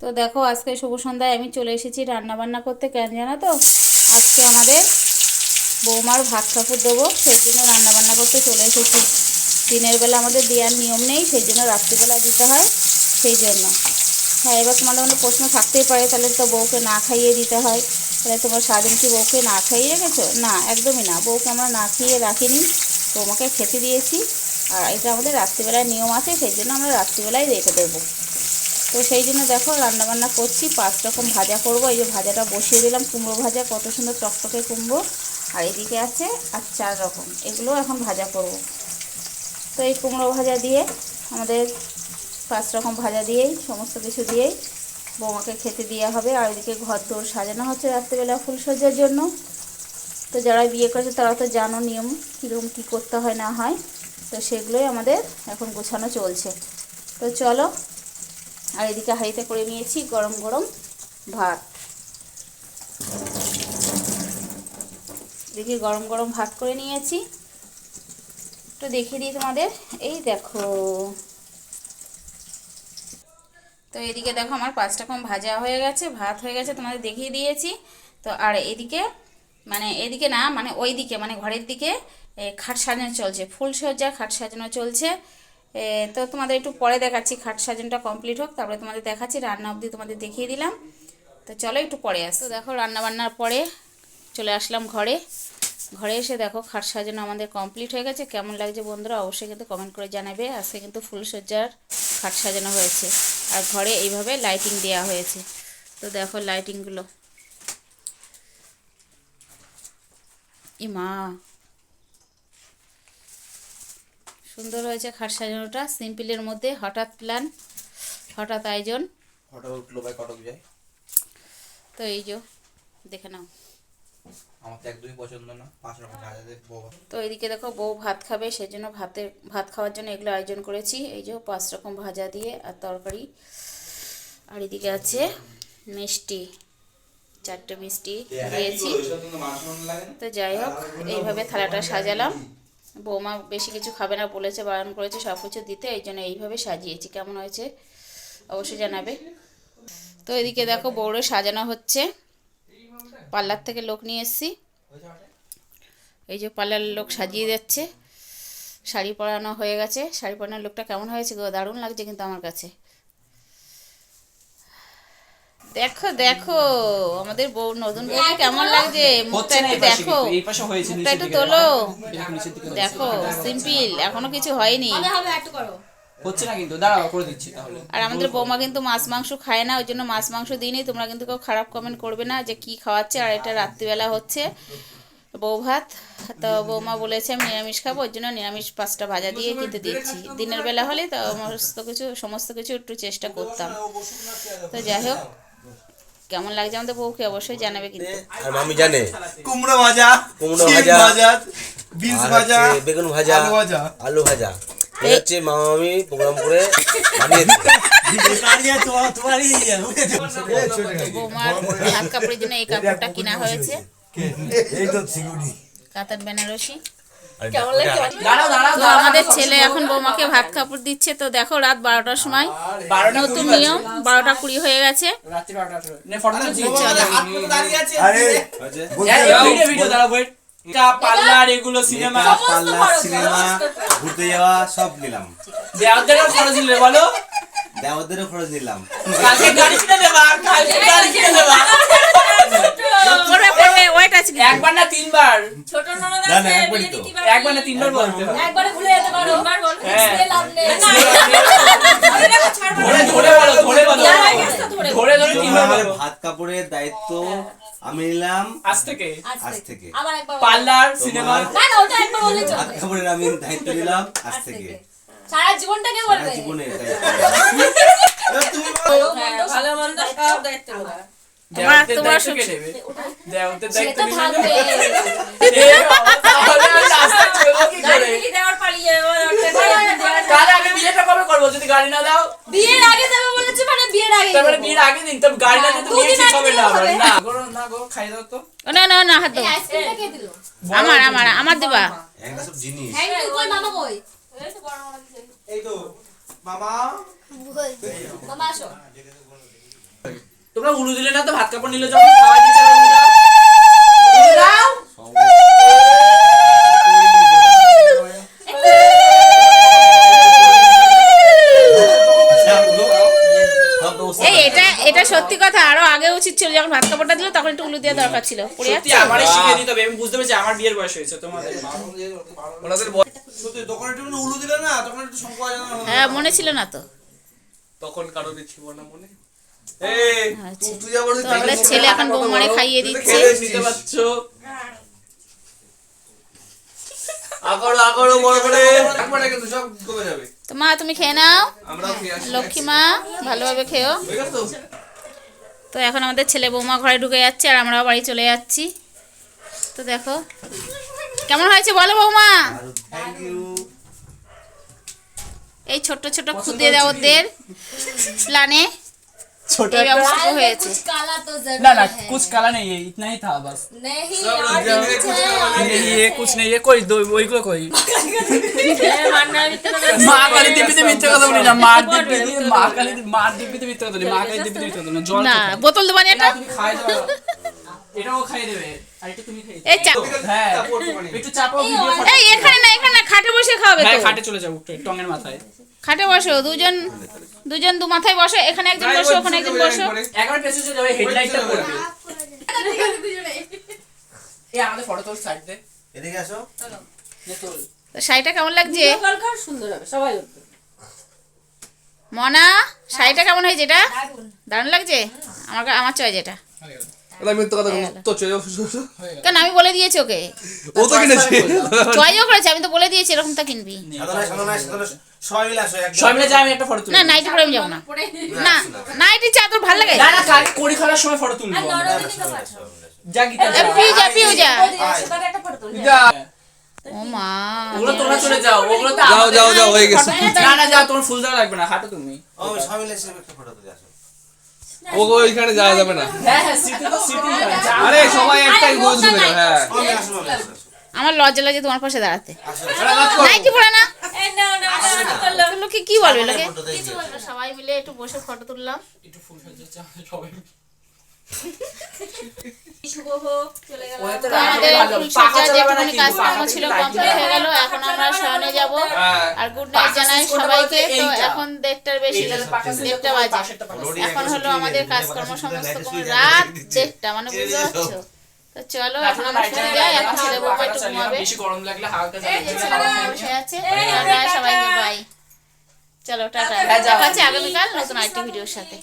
তো দেখো আজকে শুভ সন্ধ্যায় আমি চলে এসেছি রান্না বান্না করতে। কেন জানো তো, আজকে আমাদের বৌমার ভাত কাপড় দেবো, সেই জন্য রান্না বান্না করতে চলে এসেছি। দিনের বেলা আমাদের দেওয়ার নিয়ম নেই, সেই জন্য রাত্রিবেলা দিতে হয়, সেই জন্য। হ্যাঁ, এবার তোমাদের মনে প্রশ্ন থাকতেই পারে, তাহলে তো বউকে না খাইয়ে দিতে হয়, তাহলে তোমার সারাদিন কি বউকে না খাইয়ে রেখেছো? না, একদমই না, বউকে আমরা না খাইয়ে রাখিনি, বৌমাকে খেতে দিয়েছি। আর এটা আমাদের রাত্রিবেলায় নিয়ম আছে, সেই জন্য আমরা রাত্রিবেলায় রেখে দেবো। তো সেই জন্য দেখো রান্নাবান্না করছি, 5 রকম ভাজা করব। এই যে ভাজাটা বসিয়ে দিলাম, কুমড়ো ভাজা, কত সুন্দর টকটকে কুমড়ো। আর এদিকে আছে আর 4 রকম, এগুলো এখন ভাজা করব। তো এই কুমড়ো ভাজা দিয়ে আমাদের 5 রকম ভাজা দিয়েই, সমস্ত কিছু দিয়েই বৌমাকে খেতে দেওয়া হবে। আর এদিকে ঘর দোর সাজানো হচ্ছে রাত্রিবেলা ফুলসজ্জার জন্য। তো যারা বিয়ে করেছে তারা তো জানো নিয়ম কীরকম কী করতে হয় না হয়, তো সেগুলোই আমাদের এখন গোছানো চলছে। তো চলো। আর এদিকে হাঁড়িতে করে নিয়েছি গরম গরম ভাত। দেখি গরম গরম ভাত করে নিয়েছি, তো দেখিয়ে দিই তোমাদের। এই দেখো, তো এদিকে দেখো আমার 5 রকম ভাজা হয়ে গেছে, ভাত হয়ে গেছে, তোমাদের দেখিয়ে দিয়েছি। তো আর এদিকে মানে এদিকে না, মানে ওই দিকে, মানে ঘরের দিকে খাট সাজানো চলছে, ফুলসজ্জা খাট সাজানো চলছে। তো তোমাদের একটু পরে দেখাচ্ছি, খাট সাজানোটা কমপ্লিট হোক, তারপরে তোমাদের দেখাচ্ছি। রান্না অবধি তোমাদের দেখিয়ে দিলাম। তো চলো একটু পরে আসো। দেখো রান্না বান্নার পরে চলে আসলাম ঘরে। ঘরে এসে দেখো খাট সাজানো আমাদের কমপ্লিট হয়ে গেছে। কেমন লাগছে বন্ধুরা অবশ্যই কিন্তু কমেন্ট করে জানাবে। আজকে কিন্তু ফুলসজ্জার খাট সাজানো হয়েছে, আর ঘরে এইভাবে লাইটিং দেওয়া হয়েছে। তো দেখো লাইটিংগুলো, মা সুন্দর হয়েছে খাট সাজানোটা। সিম্পলের মধ্যে হঠাৎ প্ল্যান, হঠাৎ আয়োজন, হঠাৎ উঠলো ভাই কটক যায়। তো এই যে দেখে নাও, আমার তো একদমই পছন্দ না 5 রকম ভাজা দিয়ে বউ। তো এইদিকে দেখো বউ ভাত খাবে, সেই জন্য ভাত খাওয়ার জন্য এগুলো আয়োজন করেছি। এই যে 5 রকম ভাজা দিয়ে আর তরকারি। আর এদিকে আছে মিষ্টি, 4টে মিষ্টি দিয়েছি। তো যাই হোক, এইভাবে থালাটা সাজালাম। বৌমা বেশি কিছু খাবে না বলেছে, বারণ করেছে সব কিছু দিতে, এই জন্য এইভাবে সাজিয়েছি। কেমন হয়েছে অবশ্যই জানাবে। তো এদিকে দেখো বউরে সাজানো হচ্ছে, পার্লার থেকে লোক নিয়ে এসেছি। এই যে পার্লারের লোক সাজিয়ে যাচ্ছে, শাড়ি পরানো হয়ে গেছে। শাড়ি পরানোর লোকটা কেমন হয়েছে গো? দারুণ লাগছে কিন্তু আমার কাছে। দেখো দেখো আমাদের বউ, নতুন বউকে কেমন লাগছে, মুখটা একটু দেখো, মুখটা একটু তোলো। দেখো সিম্পল, এখনো কিছু হয়নি, হচ্ছে না কিন্তু, দাঁড়াও করে দিচ্ছি তাহলে। আর আমাদের বৌমা কিন্তু মাছ মাংস খায় না, ওই জন্য মাছ মাংস দিইনি। তোমরা কিন্তু কেউ খারাপ কমেন্ট করবে না যে কি খাওয়াচ্ছে। আর এটা রাত্রিবেলা হচ্ছে বউ ভাত, তো বৌমা বলেছে আমি নিরামিষ খাবো, ওই জন্য নিরামিষ 5টা ভাজা দিয়ে কিন্তু দিচ্ছি। দিনের বেলা হলে তো সমস্ত কিছু একটু চেষ্টা করতাম। তো যাই হোক, কেমন লাগছে আমাদের বউকে অবশ্যই জানাবে কিন্তু। আর মামি জানে কুমড়ো ভাজা, বিনস ভাজা, বেগুন ভাজা, আলু ভাজা, এই হচ্ছে মামি প্রোগ্রাম করে বানিয়ে বৌমার ভাত কাপড়ের জন্য এই কাপড়টা কিনা হয়েছে, কাতার বেনারসি। তো আমাদের ছেলে এখন বৌমাকে ভাত কাপড় দিচ্ছে। তো দেখো রাত 12টার সময়, নতুন নিয়ম, 12টা 20 হয়ে গেছে। পার্লার এগুলো সিনেমা ঘুরতে যাওয়া সব নিলাম। দেওয়াদেরও খরচ নিলে বলো, দেওয়াদেরও খরচ নিলাম। কালকে গাড়ি কিনে দেবা, কালকে গাড়ি কিনে দেবা। ওয়েট আছে, একবার না 3বার, ছোট ননদ না, আছে, একবারই তো। একবার না 3বার বলতে হবে। একবারে ভুলে যেতে পারো, একবার বল, হ্যাঁ। স্পেল লাভ নেই। ধরে ধরে বলো, ধরে বলো, ধরে ধরে 3বার আমার বলো। ভাত কাপড়ের দায়িত্ব আমি নিলাম আজ থেকে আজ থেকে। আবার একবার বল। পার্লার সিনেমা, না না, ওটা একবার বললেই ভাত চলবে। কাপড়ের আমি দায়িত্ব নিলাম আজ থেকে। সারা জীবনটাকে সারা বলবে। জীবনে হ্যাঁ, ভালো মন্দ সব দায়িত্ব নেবে। দেওয়াদের তোমার দায়িত্ব কে নেবে? দেওয়াদের সে দায়িত্ব তো কে থাকবে। নেবে? এ বাবা, তাহলে আমি রাস্তায় চলবো কি গাড়ি করে? থেকে দেওয়ার পালিয়ে যাবে। তাহলে আমি বিয়েটা কবে করবো যদি গাড়ি না দাও? বিয়ের আগে দেবে বলেছে, মানে বিয়ের আগে তারপরে বিয়ের আগে দিন, তবে গাড়ি না দিলে তো বিয়ে দুদিন ঠিক আগে হবে না। দিলেও হবে। না গো, না গো, খাই দাও তো। না না না, হাত দাও। আইসক্রিমটা কে দিল? আমার দেবা। একটা সব জিনিস। Thank you. কই মামা কই? এই তো বড় মামা দিছে। এই তো মামা মামা আসো। তোমরা উলু দিলে না তো, ভাত কাপড় নিলে যখন খাওয়া দিচ্ছে উলু দাও। এই এটা সত্যি কথা, আরো আগে উচিত ছিল, যখন ভাত কাপড়টা দিল তখন একটু উলু দেওয়া দরকার ছিল। পড়ে সত্যি যাচ্ছে। আমারই শিখিয়ে দিতে হবে, আমি বুঝতে পেরেছি আমার বিয়ের বয়স হয়েছে তোমাদের। ওনাদের সত্যি তখন একটু উলু দিলে না, তখন একটু সংকোচ জানা হলো। হ্যাঁ, মনে ছিল না তো। তখন কারোর ছিল না মনে। আচ্ছা। তুই যা বলছিস তো আমাদের ছেলে এখন বৌমারে খাইয়ে দিচ্ছে। নিতে পারছো। আগড় বড় করে একবারে কিন্তু সব কমে যাবে। তো মা তুমি খেয়ে নাও, আমরাও খেয়ে আসি। লক্ষ্মী মা ভালোভাবে খেও। হয়ে গেছে তো? তো এখন আমাদের ছেলে বৌমা ঘরে ঢুকে যাচ্ছে আর আমরাও বাড়ি চলে যাচ্ছি। তো দেখো কেমন হয়েছে বলো বৌমা। Thank you. এই ছোট ছোট খুদে দেওয়াদের প্ল্যানে ছোট এই ব্যবস্থা হয়েছে। कुछ काला तो जरूर ना ना है। कुछ काला नहीं है, इतना ही था बस। नहीं सब और जगह भी कुछ है, काला और नहीं ये कुछ नहीं, ये कोई दो वही को कोई মা কালী দিব্যিতে মিথ্যে কথা বলি না, মা দিব্যিতে মা কালী মা দিব্যিতে মিথ্যে কথা বলি, মা কালী দিব্যিতে মিথ্যে কথা বলি না। জল না কোথায়? বোতল দেবানি না এটা। তুমি খাই দাও, এটাও খাই দেবে আর একটু তুমি খাই এই চা হ্যাঁ একটু চাপাও ভিডিও ফটো। এই এখানে না খাটে বসে খাওয়াবে হ্যাঁ তো। খাটে চলে যাও উঠে টঙের মাথায়। খাটে বসো, দুজন দু মাথায় বসো, এখানে একজন বসো ওখানে একজন বসো। একবার পেছনে চলে যাবে, হেডলাইটটা পড়বে। এই আমাদের ফটো তোল সাইড দে, এদিকে আসো। নে তোল। তো শাড়িটা কেমন লাগছে সুন্দর হবে সবাই উঠবে। মনা? শাড়িটা কেমন হয়েছে? এটা দারুণ লাগছে আমার চয়েস যেটা। আমি মিথ্যে কথা হয়ে গেল। তো চলে যাও। কেন আমি বলে দিয়েছি ওকে, ও তো কিনেছে। চয়েসও করেছে, আমি তো বলে দিয়েছি এরকম তা কিনবি। সাধনা সবাই মিলে আসো একদম। সবাই মিলে যাই, আমি একটা ফটো তুলি। না নাইটি পরে আমি যাবো না। না নাইটি চাদর ভালো লাগে। না না কাল কড়ি খেলার সময় ফটো তুলবো আমরা। যা গীতা যা। পিউ যা। সেখানে একটা ফটো তুলবে। ও মা, ওগুলো তোমরা চলে যাও, ওগুলো তো যাও হয়ে গেছে। না না যাও, তোমার ফুল দেওয়া লাগবে না, হাঁটো তুমি। ও সবাই মিলে এসে একটা ফটো তুলে আসো। ও ওইখানে যাওয়া যাবে না। হ্যাঁ হ্যাঁ স্মৃতি তো স্মৃতি। আরে সবাই একটাই গোজ দিবে। হ্যাঁ। সবাই মিলে আসো, সবাই আসো। আমার লজ্জা লাগে তোমার পাশে দাঁড়াতে। আসো, নাইটি পরে না এই নাও নাও লোকে কি বলবে লোকে? ফটো দেখি। কিছু বলবে, সবাই মিলে একটু বসে ফটো তুললাম। একটু ফুল সাজাচ্ছে আমাদের সবাই। শুভ হোক চলে গেল। ওই তো তো আমাদের ভালো। ফুলসজ্জার পাখা চালাবে না যেটুকুনি কিন্তু, কাজকর্ম পাখা ছিল থেকে কমপ্লিট হয়ে গেল। এখন আমরা শয়নে যাব আর গুড নাইট জানাই সবাইকে। তো এখন 1:30টার বেশি, 1:30টা বাজে। এখন হলো আমাদের কাজকর্ম সমস্ত রাত 1:30, মানে বুঝতে পারছো? তো চলো এখন আমরা শুয়ে যাই। এখন ছেলে বউকে একটু ঘুমাবে। বেশি গরম লাগলে হালকা বসে আছে। টাটা সবাইকে, বাই। চলো টাটা, দেখা হচ্ছে আগামীকাল নতুন আরেকটি ভিডিওর সাথে।